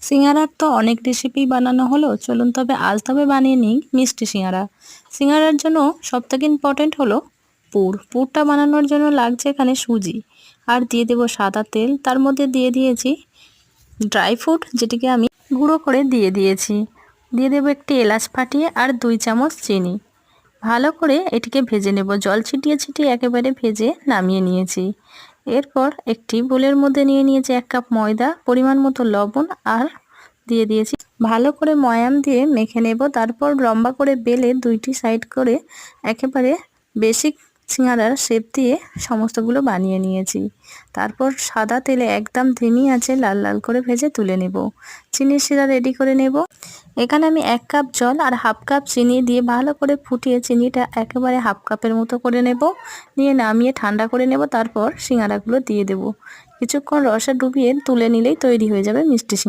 সিঙ্গারার তো অনেক রেসিপি বানানো হলো, চলুন তবে বানিয়ে নিই মিষ্টি সিঙ্গারা। সিঙ্গারার জন্য সবথেকে ইম্পর্টেন্ট হলো পুরটা বানানোর জন্য লাগছে এখানে সুজি, আর দিয়ে দেবো সাদা তেল। তার মধ্যে দিয়ে দিয়েছি ড্রাই ফ্রুট, যেটিকে আমি গুঁড়ো করে দিয়ে দিয়েছি। দিয়ে দেবো একটি এলাচ ফাটিয়ে আর 2 চামচ চিনি। ভালো করে এটিকে ভেজে নেব, জল ছিটিয়ে ছিটিয়ে একেবারে ভেজে নামিয়ে নিয়েছি। এরপর একটি বোলের মধ্যে নিয়ে নিয়েছি 1 কাপ ময়দা, পরিমাণ মতো লবণ আর দিয়ে দিয়েছি। ভালো করে ময়াম দিয়ে মেখে নেব। তারপর লম্বা করে বেলে 2টি সাইড করে একেবারে বেসিক সিঙ্গারার শেপ দিয়ে সমস্তগুলো বানিয়ে নিয়েছি। তারপর সাদা তেলে একদম ধিমি আঁচে লাল লাল করে ভেজে তুলে নেব। চিনির শিরা রেডি করে নেব। এখানে আমি 1 কাপ জল আর হাফ কাপ চিনি দিয়ে ভালো করে ফুটিয়ে চিনিটা একেবারে হাফ কাপের মতো করে নেব। নিয়ে নামিয়ে ঠান্ডা করে নেব। তারপর সিঙ্গারাগুলো দিয়ে দেব। কিছুক্ষণ রসে ডুবিয়ে তুলে নিলেই তৈরি হয়ে যাবে মিষ্টি সিঙ্গারা।